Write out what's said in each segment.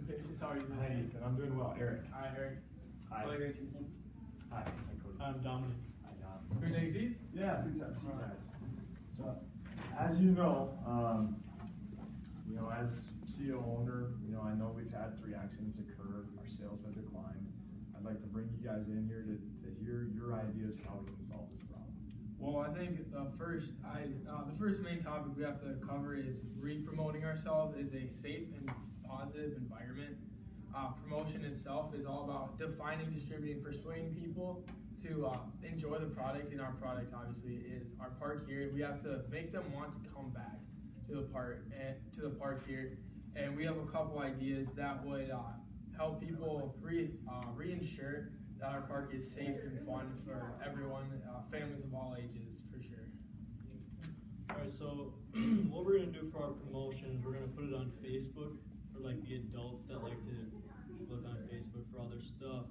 Patience, how are you doing? Hi, Ethan. I'm doing well. Eric. Hi, Eric. Hi. Cody Richardson. Hi. Hi, Cody. I'm Dominic. Hi, Dom. Can we take a seat? Yeah, please have a seat, guys. So, as you know, as CEO owner, I know we've had 3 accidents occur. Our sales have declined. I'd like to bring you guys in here to hear your ideas for how we can solve this problem. Well, I think the first main topic we have to cover is re-promoting ourselves as a safe and positive environment. Promotion itself is all about defining, distributing, persuading people to enjoy the product, and our product obviously is our park here. We have to make them want to come back to the park here, and we have a couple ideas that would help people reinsure that our park is safe and fun for everyone, families of all ages, for sure. Alright, so what we're going to do for our promotion is we're going to put it on Facebook for like the adults that like to look on Facebook for all their stuff.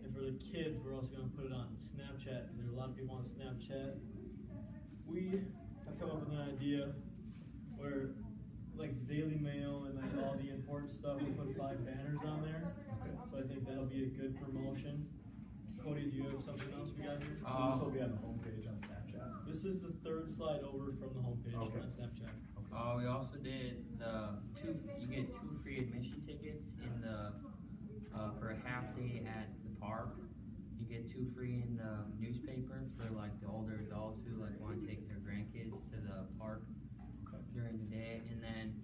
And for the kids, we're also going to put it on Snapchat because there's a lot of people on Snapchat. We have come up with an idea where like Daily Mail and like all the important stuff, we put 5 banners on there. So I think that'll be a good promotion. Cody, do you have something else we got here? So this will be on the homepage on Snapchat. This is the 3rd slide over from the homepage on Snapchat. We also did you get 2 free admission tickets in for a half day at the park. You get 2 free in the newspaper for like the older adults who like want to take their grandkids to the park during the day. And then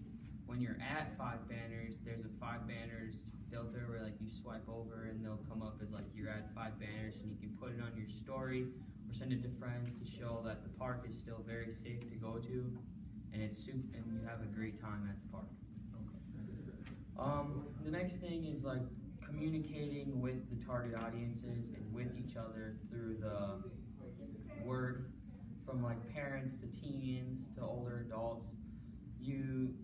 when you're at 5 banners, there's a 5 banners filter where like you swipe over and they'll come up as like you're at 5 banners, and you can put it on your story or send it to friends to show that the park is still very safe to go to, and and you have a great time at the park. The next thing is like communicating with the target audiences and with each other through the word, from like parents to teens to older adults. You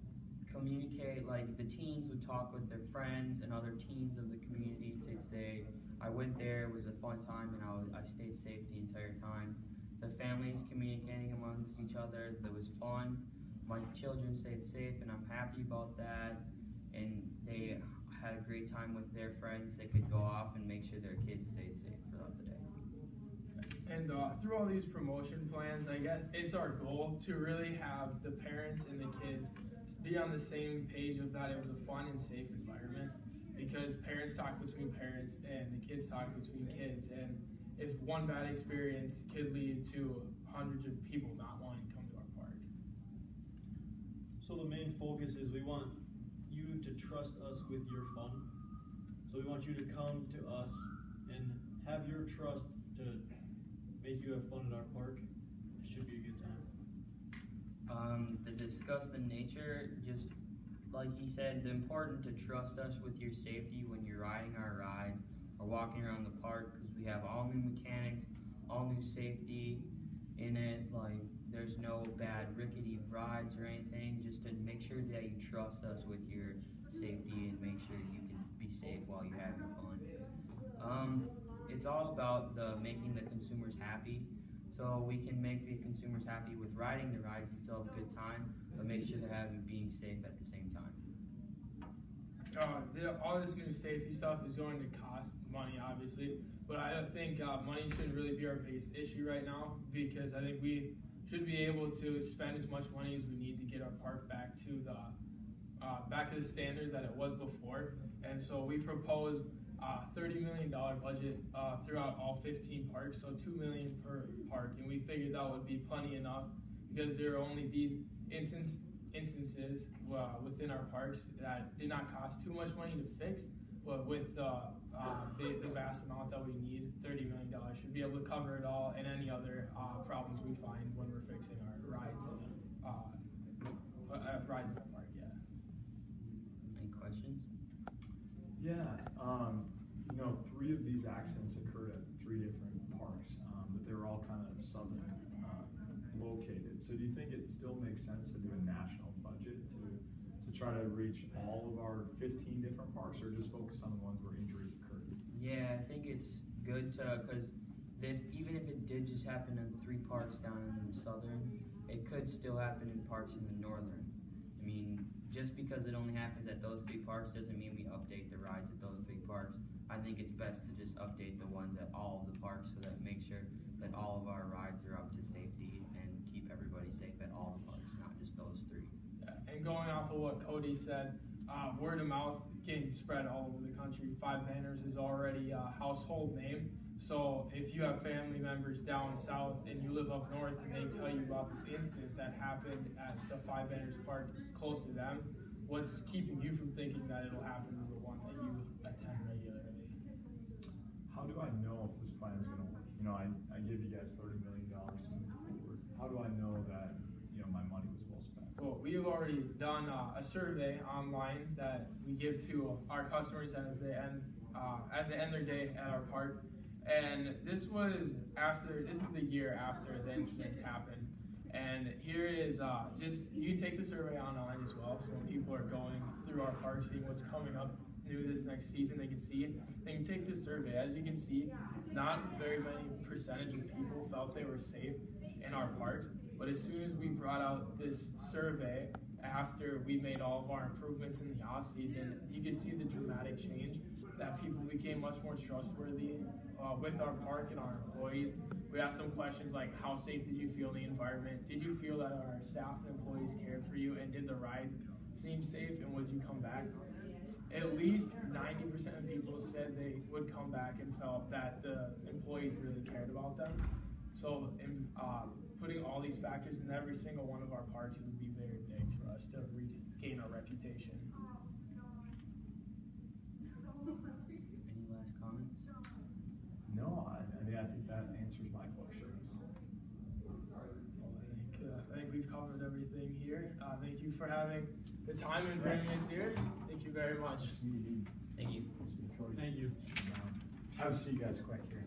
communicate, like the teens would talk with their friends and other teens of the community to say, I went there, it was a fun time, and I stayed safe the entire time. The families communicating amongst each other, that was fun. My children stayed safe and I'm happy about that. And they had a great time with their friends. They could go off and make sure their kids stayed safe throughout the day. And through all these promotion plans, I guess it's our goal to really have the parents and the kids be on the same page of that it was a fun and safe environment, because parents talk between parents and the kids talk between kids, and if one bad experience could lead to hundreds of people not wanting to come to our park. So the main focus is we want you to trust us with your fun. So we want you to come to us and have your trust to make you have fun at our park. It should be a good time. To discuss the nature, just like he said, it's important to trust us with your safety when you're riding our rides or walking around the park, because we have all new mechanics, all new safety in it. Like there's no bad rickety rides or anything, just to make sure that you trust us with your safety and make sure you can be safe while you have your fun. It's all about making the consumers happy. So we can make the consumers happy with riding the rides and still have a good time, but make sure they're being safe at the same time. All this new safety stuff is going to cost money, obviously, but I don't think money should really be our biggest issue right now, because I think we should be able to spend as much money as we need to get our park back to the standard that it was before. And so we propose $30 million budget throughout all 15 parks, so $2 million per park, and we figured that would be plenty enough, because there are only these instances within our parks that did not cost too much money to fix, but with the vast amount that we need, $30 million should be able to cover it all and any other problems we find when we're fixing our rides rides in the park. Any questions? Yeah. 3 of these accidents occurred at 3 different parks, but they were all kind of southern located. So do you think it still makes sense to do a national budget to try to reach all of our 15 different parks, or just focus on the ones where injuries occurred? Yeah, I think it's good to, because even if it did just happen in 3 parks down in the southern, it could still happen in parks in the northern. I mean, just because it only happens at those 3 parks doesn't mean we update rides at those big parks. I think it's best to just update the ones at all of the parks so that make sure that all of our rides are up to safety and keep everybody safe at all the parks, not just those 3. And going off of what Cody said, word of mouth getting spread all over the country. Five Banners is already a household name. So if you have family members down south and you live up north and they tell you about this incident that happened at the Five Banners Park close to them, what's keeping you from thinking that it'll happen to the one that you attend regularly? How do I know if this plan is gonna work? You know, I gave you guys $30 million to move forward. How do I know that, you know, my money was well spent? Well, we have already done a survey online that we give to our customers as they end their day at our park. And this is the year after the incidents happened. And here is you can take the survey online as well. So when people are going through our park, seeing what's coming up new this next season, they can see it. They can take this survey. As you can see, not very many percentage of people felt they were safe in our parks. But as soon as we brought out this survey, after we made all of our improvements in the off season, you can see the dramatic change that people became much more trustworthy with our park and our employees. We asked some questions like, how safe did you feel in the environment? Did you feel that our staff and employees cared for you? And did the ride seem safe? And would you come back? At least 90% of people said they would come back and felt that the employees really cared about them. So putting all these factors in every single one of our parks, it would be very big for us to regain our reputation. Any last comments? No, I mean, I think that answers my questions. Well, I think we've covered everything here. Thank you for having the time and bringing us here. Thank you very much. Thank you. Thank you. I will see you guys quick here.